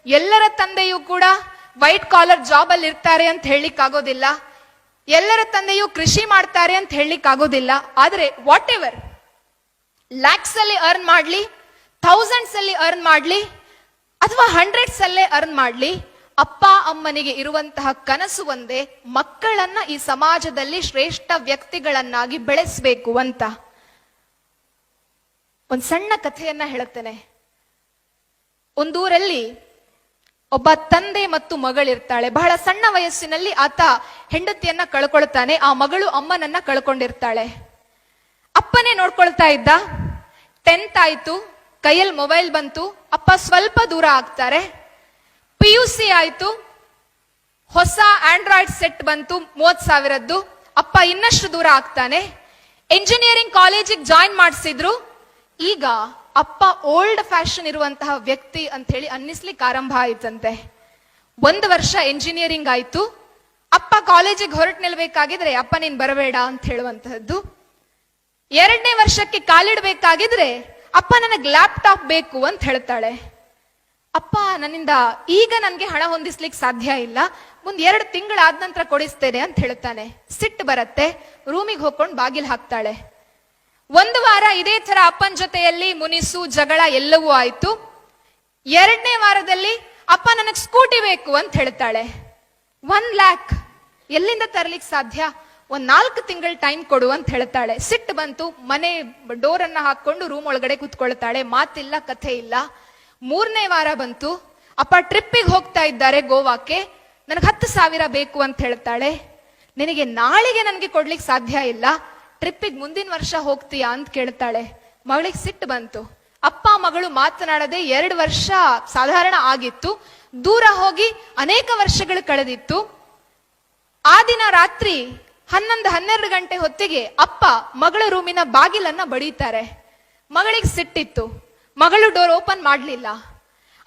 ಎಲ್ಲರ ತಂದೆಯೂ ಕೂಡ ವೈಟ್ ಕಾಲರ್ ಜಾಬ್ ಅಲ್ಲಿ ಇರ್ತಾರೆ ಅಂತ ಹೇಳಲಿಕ್ಕೆ ಆಗೋದಿಲ್ಲ. ಎಲ್ಲರ ತಂದೆಯೂ ಕೃಷಿ ಮಾಡ್ತಾರೆ ಅಂತ ಹೇಳಲಿಕ್ಕೆ ಆಗೋದಿಲ್ಲ. ಆದ್ರೆ ವಾಟ್ ಎವರ್, ಲ್ಯಾಕ್ಸ್ ಅಲ್ಲಿ ಅರ್ನ್ ಮಾಡ್ಲಿ, ಥೌಸಂಡ್ಸ್ ಅಲ್ಲಿ ಅರ್ನ್ ಮಾಡ್ಲಿ, ಅಥವಾ ಹಂಡ್ರೆಡ್ಸ್ ಅಲ್ಲೇ ಅರ್ನ್ ಮಾಡ್ಲಿ, ಅಪ್ಪ ಅಮ್ಮನಿಗೆ ಇರುವಂತಹ ಕನಸು ಒಂದೇ, ಮಕ್ಕಳನ್ನ ಈ ಸಮಾಜದಲ್ಲಿ ಶ್ರೇಷ್ಠ ವ್ಯಕ್ತಿಗಳನ್ನಾಗಿ ಬೆಳೆಸಬೇಕು ಅಂತ. ಒಂದ್ ಸಣ್ಣ ಕಥೆಯನ್ನ ಹೇಳುತ್ತೇನೆ. ಒಂದೂರಲ್ಲಿ ಒಬ್ಬ ತಂದೆ ಮತ್ತು ಮಗಳಿರ್ತಾಳೆ. ಬಹಳ ಸಣ್ಣ ವಯಸ್ಸಿನಲ್ಲಿ ಆತ ಹೆಂಡತಿಯನ್ನ ಕಳ್ಕೊಳ್ತಾನೆ. ಆ ಮಗಳು ಅಮ್ಮನನ್ನ ಕಳ್ಕೊಂಡಿರ್ತಾಳೆ. ಅಪ್ಪನೇ ನೋಡ್ಕೊಳ್ತಾ ಇದ್ದ. 10th ಆಯ್ತು, ಕೈಯಲ್ಲಿ ಮೊಬೈಲ್ ಬಂತು, ಅಪ್ಪ ಸ್ವಲ್ಪ ದೂರ ಆಗ್ತಾರೆ. PUC ಆಯ್ತು, ಹೊಸ ಆಂಡ್ರಾಯ್ಡ್ ಸೆಟ್ ಬಂತು 30,000ದ್ದು, ಅಪ್ಪ ಇನ್ನಷ್ಟು ದೂರ ಆಗ್ತಾನೆ. ಎಂಜಿನಿಯರಿಂಗ್ ಕಾಲೇಜಿಗೆ ಜಾಯಿನ್ ಮಾಡಿಸಿದ್ರು. ಈಗ ಅಪ್ಪ ಓಲ್ಡ್ ಫ್ಯಾಷನ್ ಇರುವಂತಹ ವ್ಯಕ್ತಿ ಅಂತ ಹೇಳಿ ಅನ್ನಿಸ್ಲಿಕ್ಕೆ ಆರಂಭ ಆಯ್ತಂತೆ. 1 ವರ್ಷ ಎಂಜಿನಿಯರಿಂಗ್ ಆಯ್ತು. ಅಪ್ಪ ಕಾಲೇಜಿಗೆ ಹೊರಟು ನಿಲ್ಬೇಕಾಗಿದ್ರೆ ಅಪ್ಪ ನೀನ್ ಬರಬೇಡ ಅಂತ ಹೇಳುವಂತಹದ್ದು. 2ನೇ ವರ್ಷಕ್ಕೆ ಕಾಲಿಡ್ಬೇಕಾಗಿದ್ರೆ ಅಪ್ಪ ನನಗೆ ಲ್ಯಾಪ್ಟಾಪ್ ಬೇಕು ಅಂತ ಹೇಳ್ತಾಳೆ. ಅಪ್ಪ ನನ್ನಿಂದ ಈಗ ನನ್ಗೆ ಹಣ ಹೊಂದಿಸ್ಲಿಕ್ಕೆ ಸಾಧ್ಯ ಇಲ್ಲ, ಮುಂದ್ 2 ತಿಂಗಳಾದ ನಂತರ ಕೊಡಿಸ್ತೇನೆ ಅಂತ ಹೇಳ್ತಾನೆ. ಸಿಟ್ಟು ಬರತ್ತೆ, ರೂಮಿಗೆ ಹೋಗ್ಕೊಂಡು ಬಾಗಿಲು ಹಾಕ್ತಾಳೆ. 1 ವಾರ ಇದೇ ತರ ಅಪ್ಪನ ಜೊತೆಯಲ್ಲಿ ಮುನಿಸು ಜಗಳ ಎಲ್ಲವೂ ಆಯ್ತು. 2ನೇ ವಾರದಲ್ಲಿ ಅಪ್ಪ ನನಗ್ ಸ್ಕೂಟಿ ಬೇಕು ಅಂತ ಹೇಳ್ತಾಳೆ. 1 lakh ಎಲ್ಲಿಂದ ತರ್ಲಿಕ್ಕೆ ಸಾಧ್ಯ? 4 ತಿಂಗಳ ಟೈಮ್ ಕೊಡು ಅಂತ ಹೇಳ್ತಾಳೆ. ಸಿಟ್ಟು ಬಂತು, ಮನೆ ಡೋರ್ ಅನ್ನ ಹಾಕೊಂಡು ರೂಮ್ ಒಳಗಡೆ ಕುತ್ಕೊಳ್ತಾಳೆ. ಮಾತಿಲ್ಲ, ಕಥೆ ಇಲ್ಲ. 3ನೇ ವಾರ ಬಂತು, ಅಪ್ಪ ಟ್ರಿಪ್ಪಿಗೆ ಹೋಗ್ತಾ ಇದ್ದಾರೆ ಗೋವಾಕ್ಕೆ, ನನಗೆ 10,000 ಬೇಕು ಅಂತ ಹೇಳ್ತಾಳೆ. ನಿನಗೆ ನಾಳೆಗೆ ನನಗೆ ಕೊಡ್ಲಿಕ್ಕೆ ಸಾಧ್ಯ ಇಲ್ಲ, ಟ್ರಿಪ್ಪಿಗೆ ಮುಂದಿನ ವರ್ಷ ಹೋಗ್ತೀಯಾ ಅಂತ ಕೇಳ್ತಾಳೆ. ಮಗಳಿಗೆ ಸಿಟ್ಟು ಬಂತು. ಅಪ್ಪ ಮಗಳು ಮಾತನಾಡದೆ 2 ವರ್ಷ ಸಾಧಾರಣ ಆಗಿತ್ತು. ದೂರ ಹೋಗಿ ಅನೇಕ ವರ್ಷಗಳು ಕಳೆದಿತ್ತು. ಆ ದಿನ ರಾತ್ರಿ 11-12 ಗಂಟೆ ಹೊತ್ತಿಗೆ ಅಪ್ಪ ಮಗಳ ರೂಮಿನ ಬಾಗಿಲನ್ನ ಬಡೀತಾರೆ. ಮಗಳಿಗೆ ಸಿಟ್ಟಿತ್ತು, ಮಗಳು ಡೋರ್ ಓಪನ್ ಮಾಡ್ಲಿಲ್ಲ.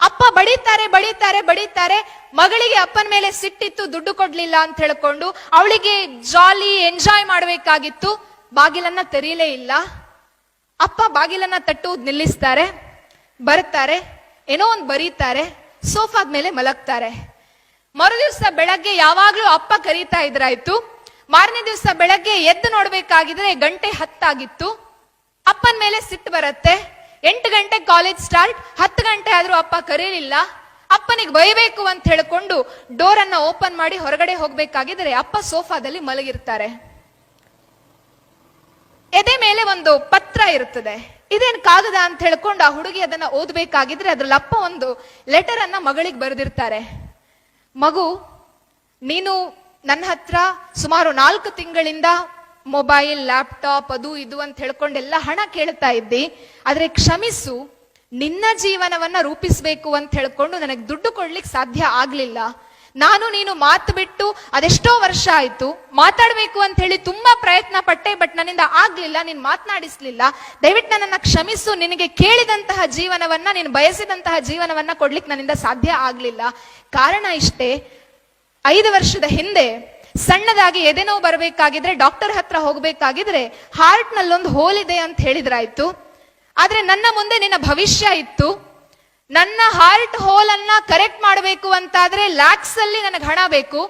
ಅಪ್ಪ ಬಡೀತಾರೆ ಬಡೀತಾರೆ ಬಡೀತಾರೆ. ಮಗಳಿಗೆ ಅಪ್ಪನ ಮೇಲೆ ಸಿಟ್ಟಿತ್ತು, ದುಡ್ಡು ಕೊಡ್ಲಿಲ್ಲ ಅಂತ ಹೇಳ್ಕೊಂಡು ಅವಳಿಗೆ ಜಾಲಿ ಎಂಜಾಯ್ ಮಾಡ್ಬೇಕಾಗಿತ್ತು. ಬಾಗಿಲನ್ನ ತೆರೀಲೇ ಇಲ್ಲ. ಅಪ್ಪ ಬಾಗಿಲನ್ನ ತಟ್ಟುವುದು ನಿಲ್ಲಿಸ್ತಾರೆ. ಬರ್ತಾರೆ, ಏನೋ ಒಂದು ಬರೀತಾರೆ, ಸೋಫಾದ ಮೇಲೆ ಮಲಗ್ತಾರೆ. ಮರುದಿವ್ಸ ಬೆಳಗ್ಗೆ ಯಾವಾಗ್ಲೂ ಅಪ್ಪ ಕರೀತಾ ಇದ್ರಾಯ್ತು. ಮಾರನೇ ದಿವಸ ಬೆಳಗ್ಗೆ ಎದ್ದು ನೋಡ್ಬೇಕಾಗಿದ್ರೆ 10:10 ಆಗಿತ್ತು. ಅಪ್ಪನ ಮೇಲೆ ಸಿಟ್ಟು ಬರುತ್ತೆ. 8 ಗಂಟೆ ಕಾಲೇಜ್ ಸ್ಟಾರ್ಟ್, 10 ಗಂಟೆ ಆದ್ರೂ ಅಪ್ಪ ಕರೀಲಿಲ್ಲ. ಅಪ್ಪನಿಗೆ ಬೈಬೇಕು ಅಂತ ಹೇಳ್ಕೊಂಡು ಡೋರ್ ಅನ್ನ ಓಪನ್ ಮಾಡಿ ಹೊರಗಡೆ ಹೋಗ್ಬೇಕಾಗಿದ್ರೆ ಅಪ್ಪ ಸೋಫಾದಲ್ಲಿ ಮಲಗಿರ್ತಾರೆ. ಎದೆ ಮೇಲೆ ಒಂದು ಪತ್ರ ಇರುತ್ತದೆ. ಇದೇನ್ ಕಾಗದ ಅಂತ ಹೇಳ್ಕೊಂಡು ಆ ಹುಡುಗಿ ಅದನ್ನ ಓದ್ಬೇಕಾಗಿದ್ರೆ ಅದ್ರಲ್ಲಿ ಅಪ್ಪ ಒಂದು ಲೆಟರ್ ಅನ್ನ ಮಗಳಿಗೆ ಬರೆದಿರ್ತಾರೆ. ಮಗು, ನೀನು ನನ್ನ ಹತ್ರ ಸುಮಾರು 4 ತಿಂಗಳಿಂದ ಮೊಬೈಲ್, ಲ್ಯಾಪ್ಟಾಪ್, ಅದು ಇದು ಅಂತ ಹೇಳ್ಕೊಂಡೆಲ್ಲ ಹಣ ಕೇಳ್ತಾ ಇದ್ದಿ. ಆದ್ರೆ ಕ್ಷಮಿಸು, ನಿನ್ನ ಜೀವನವನ್ನ ರೂಪಿಸ್ಬೇಕು ಅಂತ ಹೇಳ್ಕೊಂಡು ನನಗೆ ದುಡ್ಡು ಕೊಡ್ಲಿಕ್ಕೆ ಸಾಧ್ಯ ಆಗ್ಲಿಲ್ಲ. ನಾನು ನೀನು ಮಾತು ಬಿಟ್ಟು ಅದೆಷ್ಟೋ ವರ್ಷ ಆಯ್ತು. ಮಾತಾಡ್ಬೇಕು ಅಂತ ಹೇಳಿ ತುಂಬಾ ಪ್ರಯತ್ನ ಪಟ್ಟೆ, ಬಟ್ ನನ್ನಿಂದ ಆಗ್ಲಿಲ್ಲ, ನೀನ್ ಮಾತನಾಡಿಸ್ಲಿಲ್ಲ. ದಯವಿಟ್ಟು ನನ್ನನ್ನ ಕ್ಷಮಿಸು. ನಿನಗೆ ಕೇಳಿದಂತಹ ಜೀವನವನ್ನ, ನೀನು ಬಯಸಿದಂತಹ ಜೀವನವನ್ನ ಕೊಡ್ಲಿಕ್ಕೆ ನನ್ನಿಂದ ಸಾಧ್ಯ ಆಗ್ಲಿಲ್ಲ. ಕಾರಣ ಇಷ್ಟೇ, 5 ವರ್ಷದ ಹಿಂದೆ ಸಣ್ಣದಾಗಿ ಎದೆನೋವು ಬರಬೇಕಾಗಿದ್ರೆ ಡಾಕ್ಟರ್ ಹತ್ರ ಹೋಗ್ಬೇಕಾಗಿದ್ರೆ ಹಾರ್ಟ್ ನಲ್ಲೊಂದು ಹೋಲ್ ಇದೆ ಅಂತ ಹೇಳಿದ್ರಾಯ್ತು. ಆದ್ರೆ ನನ್ನ ಮುಂದೆ ನಿನ್ನ ಭವಿಷ್ಯ ಇತ್ತು. ನನ್ನ ಹಾರ್ಟ್ ಹೋಲ್ ಅನ್ನ ಕರೆಕ್ಟ್ ಮಾಡಬೇಕು ಅಂತಾದ್ರೆ ಲ್ಯಾಕ್ಸ್ ಅಲ್ಲಿ ನನಗೆ ಹಣ ಬೇಕು.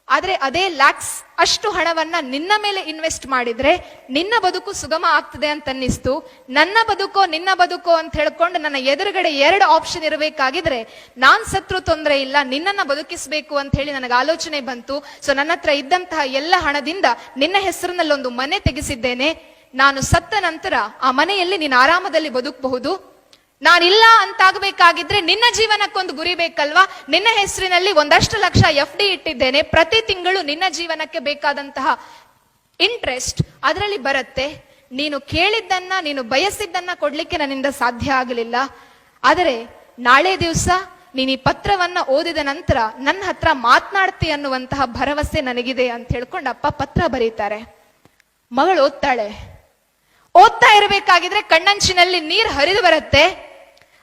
ಆದ್ರೆ ಅದೇ ಲ್ಯಾಕ್ಸ್ ಅಷ್ಟು ಹಣವನ್ನ ನಿನ್ನ ಮೇಲೆ ಇನ್ವೆಸ್ಟ್ ಮಾಡಿದ್ರೆ ನಿನ್ನ ಬದುಕು ಸುಗಮ ಆಗ್ತದೆ ಅಂತ ಅನ್ನಿಸ್ತು. ನನ್ನ ಬದುಕೋ ನಿನ್ನ ಬದುಕೋ ಅಂತ ಹೇಳ್ಕೊಂಡು ನನ್ನ ಎದುರುಗಡೆ 2 ಆಪ್ಷನ್ ಇರಬೇಕಾಗಿದ್ರೆ ನಾನ್ ಸತ್ರು ತೊಂದರೆ ಇಲ್ಲ, ನಿನ್ನನ್ನ ಬದುಕಿಸ್ಬೇಕು ಅಂತ ಹೇಳಿ ನನಗೆ ಆಲೋಚನೆ ಬಂತು. ಸೊ ನನ್ನ ಹತ್ರ ಇದ್ದಂತಹ ಎಲ್ಲ ಹಣದಿಂದ ನಿನ್ನ ಹೆಸರಿನಲ್ಲಿ ಒಂದು ಮನೆ ತೆಗೆಸಿದ್ದೇನೆ. ನಾನು ಸತ್ತ ನಂತರ ಆ ಮನೆಯಲ್ಲಿ ನೀನು ಆರಾಮದಲ್ಲಿ ಬದುಕಬಹುದು. ನಾನಿಲ್ಲ ಅಂತಾಗಬೇಕಾಗಿದ್ರೆ ನಿನ್ನ ಜೀವನಕ್ಕೊಂದು ಗುರಿ ಬೇಕಲ್ವಾ? ನಿನ್ನ ಹೆಸರಿನಲ್ಲಿ ಒಂದಷ್ಟು ಲಕ್ಷ FD ಇಟ್ಟಿದ್ದೇನೆ. ಪ್ರತಿ ತಿಂಗಳು ನಿನ್ನ ಜೀವನಕ್ಕೆ ಬೇಕಾದಂತಹ ಇಂಟ್ರೆಸ್ಟ್ ಅದರಲ್ಲಿ ಬರುತ್ತೆ. ನೀನು ಕೇಳಿದ್ದನ್ನ, ನೀನು ಬಯಸಿದ್ದನ್ನ ಕೊಡ್ಲಿಕ್ಕೆ ನನ್ನಿಂದ ಸಾಧ್ಯ ಆಗಲಿಲ್ಲ. ಆದರೆ ನಾಳೆ ದಿವಸ ನೀನು ಈ ಪತ್ರವನ್ನ ಓದಿದ ನಂತರ ನನ್ನ ಹತ್ರ ಮಾತನಾಡ್ತಿ ಅನ್ನುವಂತಹ ಭರವಸೆ ನನಗಿದೆ ಅಂತ ಹೇಳ್ಕೊಂಡು ಅಪ್ಪ ಪತ್ರ ಬರೀತಾರೆ. ಮಗಳು ಓದ್ತಾಳೆ. ಓದ್ತಾ ಇರಬೇಕಾಗಿದ್ರೆ ಕಣ್ಣಂಚಿನಲ್ಲಿ ನೀರು ಹರಿದು ಬರುತ್ತೆ.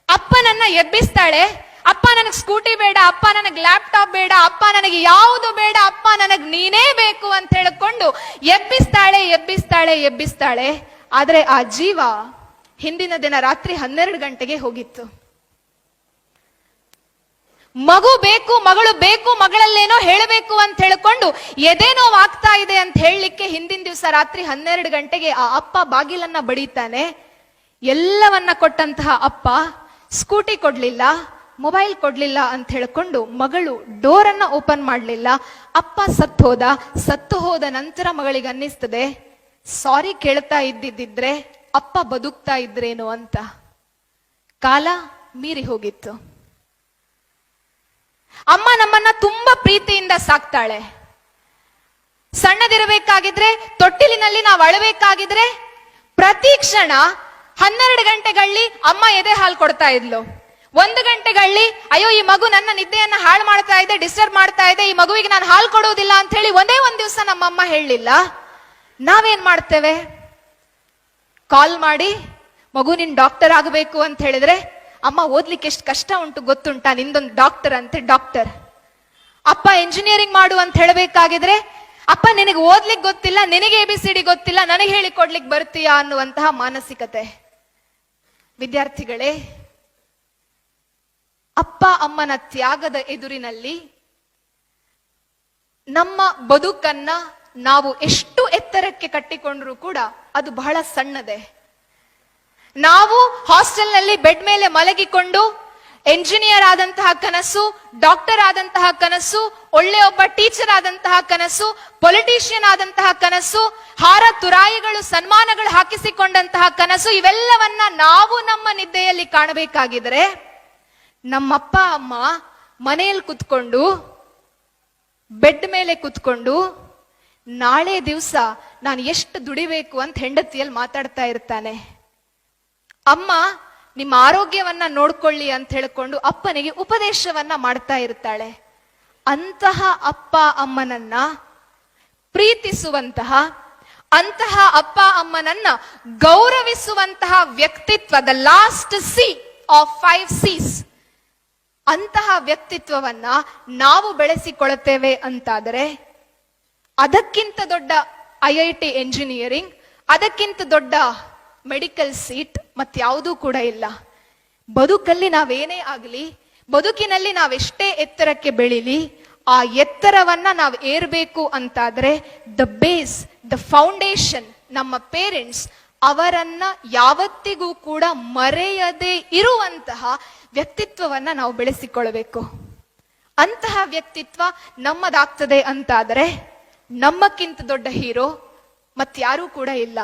ಅಪ್ಪ ನನ್ನ ಎಬ್ಬಿಸ್ತಾಳೆ. ಅಪ್ಪ ನನಗೆ ಸ್ಕೂಟಿ ಬೇಡ, ಅಪ್ಪ ನನಗೆ ಲ್ಯಾಪ್ಟಾಪ್ ಬೇಡ, ಅಪ್ಪ ನನಗೆ ಯಾವುದು ಬೇಡ, ಅಪ್ಪ ನನಗೆ ನೀನೇ ಬೇಕು ಅಂತ ಹೇಳ್ಕೊಂಡು ಎಬ್ಬಿಸ್ತಾಳೆ ಎಬ್ಬಿಸ್ತಾಳೆ ಎಬ್ಬಿಸ್ತಾಳೆ. ಆದ್ರೆ ಆ ಜೀವ ಹಿಂದಿನ ದಿನ ರಾತ್ರಿ 12 ಗಂಟೆಗೆ ಹೋಗಿತ್ತು. ಮಗು ಬೇಕು, ಮಗಳು ಬೇಕು, ಮಗಳಲ್ಲೇನೋ ಹೇಳಬೇಕು ಅಂತ ಹೇಳ್ಕೊಂಡು ಎದೇನೋ ಆಗ್ತಾ ಇದೆ ಅಂತ ಹೇಳಲಿಕ್ಕೆ ಹಿಂದಿನ ದಿವಸ ರಾತ್ರಿ 12 ಗಂಟೆಗೆ ಆ ಅಪ್ಪ ಬಾಗಿಲನ್ನ ಬಡಿತಾನೆ. ಎಲ್ಲವನ್ನ ಕೊಟ್ಟಂತಹ ಅಪ್ಪ ಸ್ಕೂಟಿ ಕೊಡ್ಲಿಲ್ಲ, ಮೊಬೈಲ್ ಕೊಡ್ಲಿಲ್ಲ ಅಂತ ಹೇಳ್ಕೊಂಡು ಮಗಳು ಡೋರನ್ನ ಓಪನ್ ಮಾಡ್ಲಿಲ್ಲ. ಅಪ್ಪ ಸತ್ತು ಹೋದ ನಂತರ ಮಗಳಿಗೆ ಅನ್ನಿಸ್ತದೆ, ಸಾರಿ ಕೇಳ್ತಾ ಇದ್ದಿದ್ರೆ ಅಪ್ಪ ಬದುಕ್ತಾ ಇದ್ರೇನು ಅಂತ. ಕಾಲ ಮೀರಿ ಹೋಗಿತ್ತು. ಅಮ್ಮ ನಮ್ಮನ್ನ ತುಂಬಾ ಪ್ರೀತಿಯಿಂದ ಸಾಕ್ತಾಳೆ. ಸಣ್ಣದಿರಬೇಕಾಗಿದ್ರೆ, ತೊಟ್ಟಿಲಿನಲ್ಲಿ ನಾವು ಅಳಬೇಕಾಗಿದ್ರೆ ಪ್ರತಿ ಕ್ಷಣ 12 ಗಂಟೆಗಳಲ್ಲಿ ಅಮ್ಮ ಎದೆ ಹಾಲು ಕೊಡ್ತಾ ಇದ್ಲು. 1 ಗಂಟೆಗಳಲ್ಲಿ ಅಯ್ಯೋ ಈ ಮಗು ನನ್ನ ನಿದ್ದೆಯನ್ನ ಹಾಳು ಮಾಡ್ತಾ ಇದೆ, ಡಿಸ್ಟರ್ಬ್ ಮಾಡ್ತಾ ಇದೆ, ಈ ಮಗುವಿಗೆ ನಾನು ಹಾಲು ಕೊಡುವುದಿಲ್ಲ ಅಂತ ಹೇಳಿ ಒಂದೇ ಒಂದು ದಿವಸ ನಮ್ಮಮ್ಮ ಹೇಳಲಿಲ್ಲ. ನಾವೇನ್ ಮಾಡ್ತೇವೆ? ಕಾಲ್ ಮಾಡಿ ಮಗು ನಿನ್ ಡಾಕ್ಟರ್ ಆಗಬೇಕು ಅಂತ ಹೇಳಿದ್ರೆ, ಅಮ್ಮ ಓದ್ಲಿಕ್ಕೆ ಎಷ್ಟು ಕಷ್ಟ ಉಂಟು ಗೊತ್ತುಂಟಾ, ನಿಂದೊಂದು ಡಾಕ್ಟರ್ ಅಂತೆ ಡಾಕ್ಟರ್. ಅಪ್ಪ ಎಂಜಿನಿಯರಿಂಗ್ ಮಾಡು ಅಂತ ಹೇಳಬೇಕಾಗಿದ್ರೆ, ಅಪ್ಪ ನಿನಗೆ ಓದ್ಲಿಕ್ಕೆ ಗೊತ್ತಿಲ್ಲ, ನಿನಗೆ ABCD ಗೊತ್ತಿಲ್ಲ, ನನಗೆ ಹೇಳಿ ಕೊಡ್ಲಿಕ್ಕೆ ಬರ್ತೀಯಾ ಅನ್ನುವಂತಹ ಮಾನಸಿಕತೆ. ವಿದ್ಯಾರ್ಥಿಗಳೇ, ಅಪ್ಪ ಅಮ್ಮನ ತ್ಯಾಗದ ಎದುರಿನಲ್ಲಿ ನಮ್ಮ ಬದುಕನ್ನ ನಾವು ಎಷ್ಟು ಎತ್ತರಕ್ಕೆ ಕಟ್ಟಿಕೊಂಡ್ರೂ ಕೂಡ ಅದು ಬಹಳ ಸಣ್ಣದೆ. ನಾವು ಹಾಸ್ಟೆಲ್ನಲ್ಲಿ ಬೆಡ್ ಮೇಲೆ ಮಲಗಿಕೊಂಡು ಎಂಜಿನಿಯರ್ ಆದಂತಹ ಕನಸು, ಡಾಕ್ಟರ್ ಆದಂತಹ ಕನಸು, ಒಳ್ಳೆ ಒಬ್ಬ ಟೀಚರ್ ಆದಂತಹ ಕನಸು, ಪೊಲಿಟಿಷಿಯನ್ ಆದಂತಹ ಕನಸು, ಹಾರ ತುರಾಯಿಗಳು ಸನ್ಮಾನಗಳು ಹಾಕಿಸಿಕೊಂಡಂತಹ ಕನಸು, ಇವೆಲ್ಲವನ್ನ ನಾವು ನಮ್ಮ ನಿದ್ದೆಯಲ್ಲಿ ಕಾಣಬೇಕಾಗಿದ್ರೆ ನಮ್ಮಪ್ಪ ಅಮ್ಮ ಮನೆಯಲ್ಲಿ ಕುತ್ಕೊಂಡು, ಬೆಡ್ ಮೇಲೆ ಕುತ್ಕೊಂಡು ನಾಳೆ ದಿವಸ ನಾನು ಎಷ್ಟು ದುಡಿಬೇಕು ಅಂತ ಹೆಂಡತಿಯಲ್ಲಿ ಮಾತಾಡ್ತಾ ಇರ್ತಾನೆ. ಅಮ್ಮ ನಿಮ್ಮ ಆರೋಗ್ಯವನ್ನ ನೋಡ್ಕೊಳ್ಳಿ ಅಂತ ಹೇಳ್ಕೊಂಡು ಅಪ್ಪನಿಗೆ ಉಪದೇಶವನ್ನ ಮಾಡ್ತಾ ಇರ್ತಾಳೆ. ಅಂತಹ ಅಪ್ಪ ಅಮ್ಮನನ್ನ ಪ್ರೀತಿಸುವಂತಹ, ಅಂತಹ ಅಪ್ಪ ಅಮ್ಮನನ್ನ ಗೌರವಿಸುವಂತಹ ವ್ಯಕ್ತಿತ್ವದ ಲಾಸ್ಟ್ ಸಿ ಆಫ್ 5 C's, ಅಂತಹ ವ್ಯಕ್ತಿತ್ವವನ್ನ ನಾವು ಬೆಳೆಸಿಕೊಳ್ಳುತ್ತೇವೆ ಅಂತಾದರೆ ಅದಕ್ಕಿಂತ ದೊಡ್ಡ IIT ಎಂಜಿನಿಯರಿಂಗ್, ಅದಕ್ಕಿಂತ ದೊಡ್ಡ ಮೆಡಿಕಲ್ ಸೀಟ್ ಮತ್ಯಾವುದೂ ಕೂಡ ಇಲ್ಲ. ಬದುಕಲ್ಲಿ ನಾವೇನೇ ಆಗಲಿ, ಬದುಕಿನಲ್ಲಿ ನಾವೆಷ್ಟೇ ಎತ್ತರಕ್ಕೆ ಬೆಳಿಲಿ, ಆ ಎತ್ತರವನ್ನ ನಾವು ಏರ್ಬೇಕು ಅಂತಾದ್ರೆ ದ ಬೇಸ್, ದ ಫೌಂಡೇಶನ್, ನಮ್ಮ ಪೇರೆಂಟ್ಸ್, ಅವರನ್ನ ಯಾವತ್ತಿಗೂ ಕೂಡ ಮರೆಯದೆ ಇರುವಂತಹ ವ್ಯಕ್ತಿತ್ವವನ್ನ ನಾವು ಬೆಳೆಸಿಕೊಳ್ಳಬೇಕು. ಅಂತಹ ವ್ಯಕ್ತಿತ್ವ ನಮ್ಮದಾಗ್ತದೆ ಅಂತಾದರೆ ನಮ್ಮಕ್ಕಿಂತ ದೊಡ್ಡ ಹೀರೋ ಮತ್ಯಾರೂ ಕೂಡ ಇಲ್ಲ.